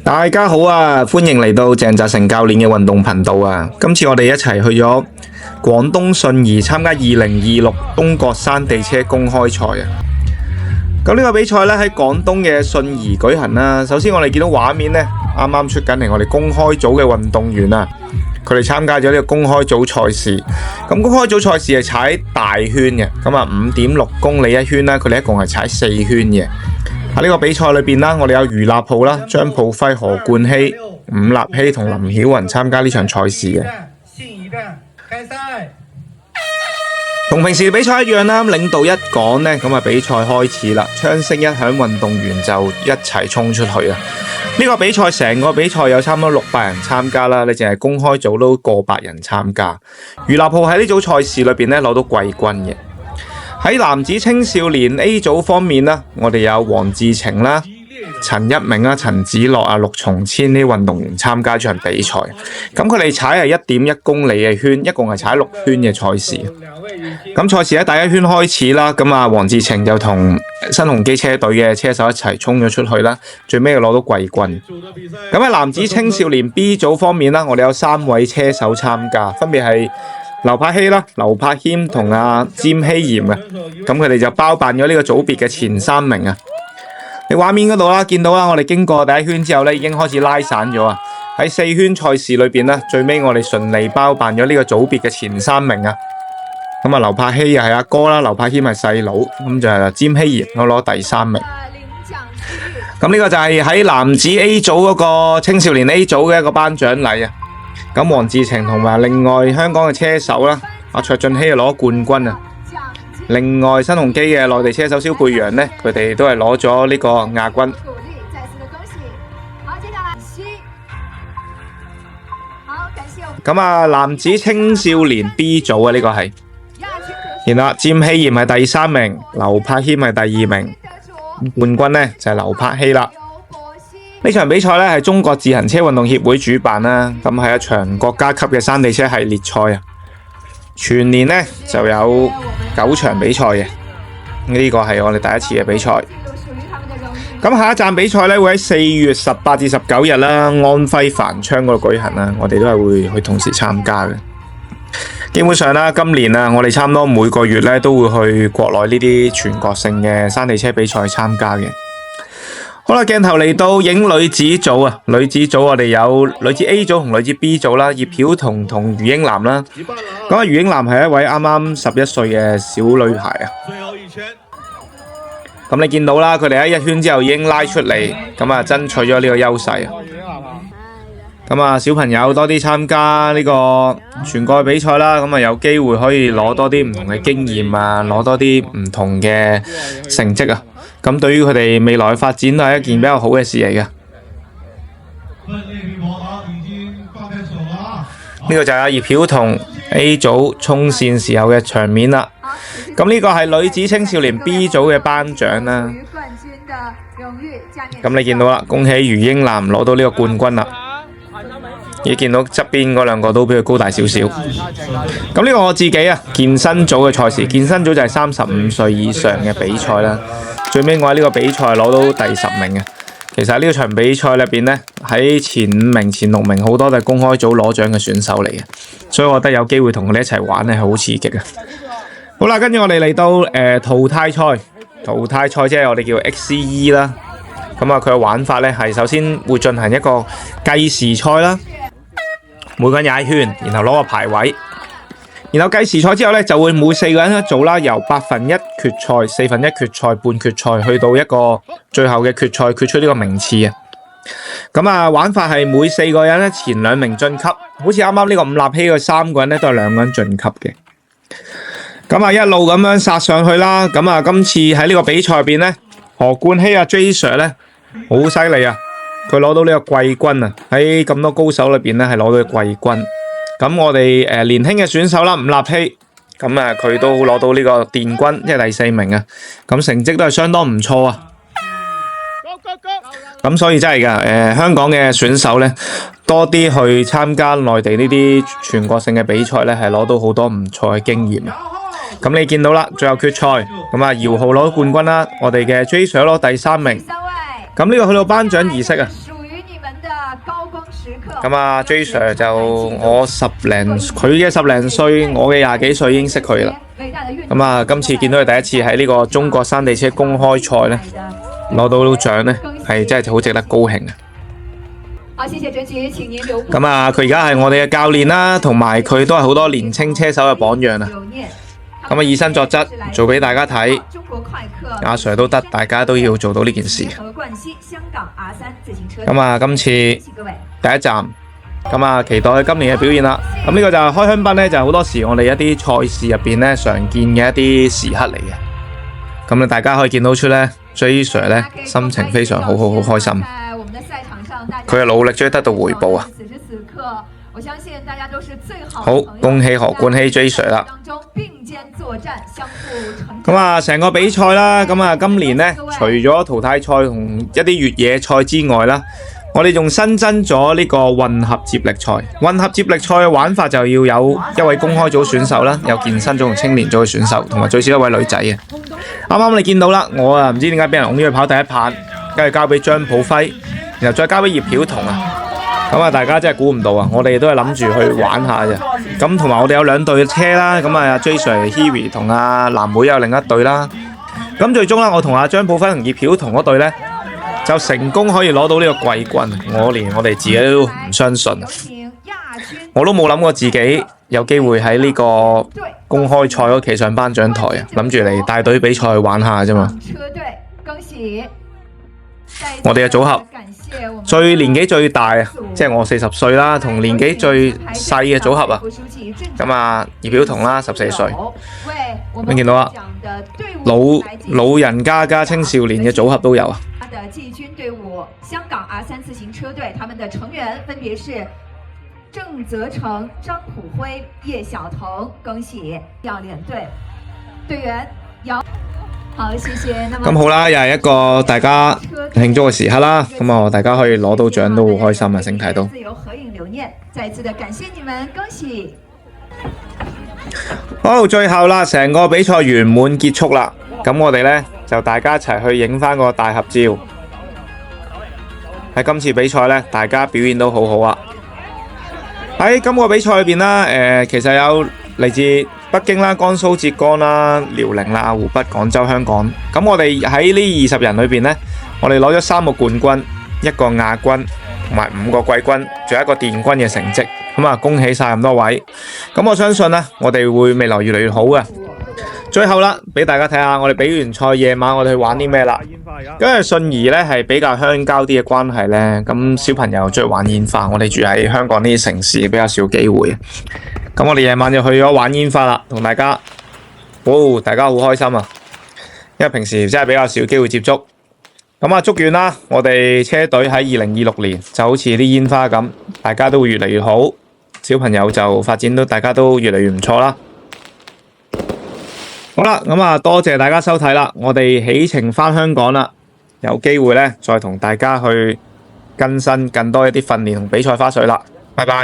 大家好啊，歡迎嚟到鄭澤成教練嘅運動頻道啊！今次我哋一齊去咗廣東信宜參加2026東角山地車公開賽啊！咁呢個比賽咧喺廣東嘅信宜舉行啦。首先我哋見到畫面咧，啱啱出緊嚟我哋公開組嘅運動員啊，佢哋參加咗呢個公開組賽事。咁公開組賽事係踩大圈嘅，咁啊5.6公里一圈啦，佢哋一共係踩4圈嘅。喺呢個比賽裏邊啦，我哋有余立浩啦、張抱輝、何冠希、伍立希同林曉雲參加呢場賽事嘅。同平時比賽一樣啦，領導一講呢，咁啊比賽開始啦，槍聲一響，運動員就一齊衝出去啊！呢個比賽成個比賽有差唔多600人參加啦，你淨係公開組都過百人參加。余立浩喺呢組賽事裏邊呢攞到季軍嘅。喺男子青少年 A 組方面啦，我哋有黃志晴啦、陳一鳴啦、陳子樂啊、陸松千呢啲運動員參加呢場比賽。咁佢哋踩係1.1公里嘅圈，一共係踩6圈嘅賽事。咁賽事喺第一圈開始啦，咁啊黃志晴就同新鴻基車隊嘅車手一齊衝咗出去啦，最尾又攞到季軍。咁喺男子青少年 B 組方面啦，我哋有3位車手參加，分別係劉柏希啦、劉柏謙同阿詹希炎啊，咁佢哋就包辦咗呢個組別嘅前3名啊。你畫面嗰度啦，見到啦，我哋經過第一圈之後咧，已經開始拉散咗啊。喺4圈賽事裏邊咧，最尾我哋順利包辦咗呢個組別嘅前3名啊。咁啊，劉柏希又係阿哥啦，劉柏謙係細佬，咁就係詹希炎我攞第3名。咁呢個就係喺男子 A 組嗰個青少年 A 組嘅一個頒獎禮啊。咁黃志晴同埋另外香港嘅車手啦，阿卓俊熙就攞冠軍啊。另外新鴻基嘅內地車手蕭貝陽呢，佢哋都係攞咗呢個亞軍。咁啊，男子青少年 B 組啊，呢個係，然後詹希炎係第3名，劉柏謙係第2名，冠軍呢就係劉柏希啦。呢場比賽咧係中國自行車運動協會主辦啦，咁係一場國家級嘅山地車系列賽啊。全年呢就有9場比賽嘅，呢個係我哋第一次嘅比賽。咁下一站比賽咧會喺4月18至19日啦，安徽繁昌嗰度舉行啦，我哋都係會去同時參加嘅。基本上啦，今年啊，我哋差唔多每個月咧都會去國內呢啲全國性嘅山地車比賽參加嘅。好啦，鏡頭嚟到影女子組啊，女子組我哋有女子 A 組同女子 B 組啦，葉曉彤同余英男啦。咁啊，余英男係一位啱啱11歲嘅小女孩啊。咁你見到啦，佢哋喺1圈之後已經拉出嚟，咁啊爭取咗呢個優勢啊。咁啊，小朋友多啲參加呢個全國嘅比賽啦，咁啊有機會可以攞多啲唔同嘅經驗啊，攞多啲唔同嘅成績啊。咁對於佢哋未來嘅發展都係一件比較好嘅事嚟嘅。呢個就係阿葉曉彤 A 組衝線時候嘅場面啦。咁呢個係女子青少年 B 組嘅頒獎啦。咁你見到啦，恭喜余英男攞到呢個冠軍啦。你見到側邊嗰2個都比佢高大少少。咁呢個我自己啊，健身組嘅賽事，健身組就係35歲以上嘅比賽啦。最尾我喺呢個比賽攞到第10名嘅。其實喺呢場比賽裏邊呢，喺前5名、前6名好多都係公開組攞獎嘅選手嚟嘅，所以我覺得有機會同佢哋一齊玩呢係好刺激啊！好啦，跟住我哋嚟到淘汰賽，淘汰賽即係我哋叫 XCE 啦。咁啊，佢嘅玩法呢係首先會進行一個計時賽啦，每個人踩圈，然後攞個排位。然後計時賽之後咧，就會每4個人一組啦，由1/8決賽、1/4決賽、半決賽，去到一個最後嘅決賽，決出呢個名次啊。咁啊，玩法係每4個人咧前2名晉級，好似啱啱呢個伍立希嘅3個人咧都係2個人晉級嘅。咁啊，一路咁樣殺上去啦。咁啊，今次喺呢個比賽入邊咧，何冠希啊 J Sir 咧好犀利啊，佢攞到呢個季軍啊，喺咁多高手裏邊咧係攞到季軍。咁我哋年輕嘅選手啦，伍立希，咁啊佢都攞到呢個殿軍，即係第4名啊。咁成績都係相當唔錯啊。咁所以真係㗎，香港嘅選手咧多啲去參加內地呢啲全國性嘅比賽咧，係攞到好多唔錯嘅經驗啊。咁你見到啦，最後決賽，咁啊姚浩攞到冠軍啦，我哋嘅 J Sir 攞第3名。咁呢個去到頒獎儀式啊。咁啊 J Sir 就我佢嘅10零歲，我嘅20幾歲已經識佢啦。咁啊，今次見到佢第一次喺呢個中國山地車公開賽咧，攞到獎咧，係真係好值得高興啊！咁啊，佢而家係我哋嘅教練啦，同埋佢都係好多年輕車手嘅榜樣啊！咁啊，以身作則，做俾大家睇，阿 Sir 都得，大家都要做到呢件事。咁啊，今次第一站，咁啊，期待佢今年嘅表現啦。咁呢個就係開香檳咧，就係好多時我哋一啲賽事入邊咧常見嘅一啲時刻嚟嘅。咁啊，大家可以見到出咧 ，J Sir 咧心情非常好開心。佢嘅努力終於得到回報啊！好，恭喜何冠希 J Sir 啦！咁啊，成個比賽啦，咁啊，今年呢，除咗淘汰賽同一啲越野賽之外啦，我哋仲新增咗呢個混合接力賽。混合接力賽嘅玩法就要有一位公開組選手啦，有健身組同青年組嘅選手，同埋最少一位女仔嘅。啱啱你見到啦，我啊唔知點解俾人拱咗去跑第一棒，跟住交俾張普輝，然後再交俾葉曉彤啊。咁啊，大家真係估唔到啊！我哋都係諗住去玩下啫。咁同埋我哋有2隊嘅車啦。咁啊 ，J Sir、Hiri 同阿藍妹有另一隊啦。咁最終啦，我同阿張寶芬同葉曉彤嗰隊呢，就成功可以攞到呢個季軍。連我哋自己都唔相信，我都冇諗過自己有機會喺呢個公開賽嗰企上頒獎台啊！諗住嚟帶隊比賽去玩下啫嘛。我哋嘅組合年紀最大啊，即係我40歲啦，同年紀最細嘅組合啊。咁啊，葉曉彤啦，14歲。你見到啊，老人家加青少年嘅組合都有啊。季軍隊伍香港 R3自行車隊，他們的成員分別是鄭澤成、張普輝、葉曉彤，恭喜教練隊隊員姚。好，謝謝。咁好啦，又係一個大家慶祝嘅時刻啦。咁啊，大家可以攞到獎都好開心啊！整體都。自由合影留念，再次的感謝你們，恭喜。好，最後啦，成個比賽圓滿結束啦。咁我哋呢，就大家一齊去影翻個大合照。喺今次比賽呢，大家表現都好好啊。喺今個比賽裏邊啦，其實有嚟自北京啦、江蘇、浙江啦、遼寧啦、湖北、廣州、香港。咁我哋喺呢20人裏邊呢，我哋攞咗3個冠軍、1個亞軍同埋5個季軍，仲有1個殿軍嘅成績。咁啊，恭喜晒咁多位。咁我相信呢，我哋會未來越嚟越好嘅。最後啦，俾大家睇下我哋比完賽夜晚我哋去玩啲咩啦。因為信宜呢係比較鄉郊啲嘅關係呢，咁小朋友中意玩煙花，我哋住喺香港呢啲城市比較少機會。咁我哋夜晚就去咗玩煙花啦，同大家，大家好開心啊！因為平時真係比較少機會接觸。咁啊，祝願啦，我哋車隊喺2026年就好似啲煙花咁，大家都會越嚟越好，小朋友就發展到大家都越嚟越唔錯啦。好啦，咁啊，多謝大家收睇啦，我哋起程返香港啦，有機會呢，再同大家去更新更多一啲訓練同比賽花絮啦，拜拜。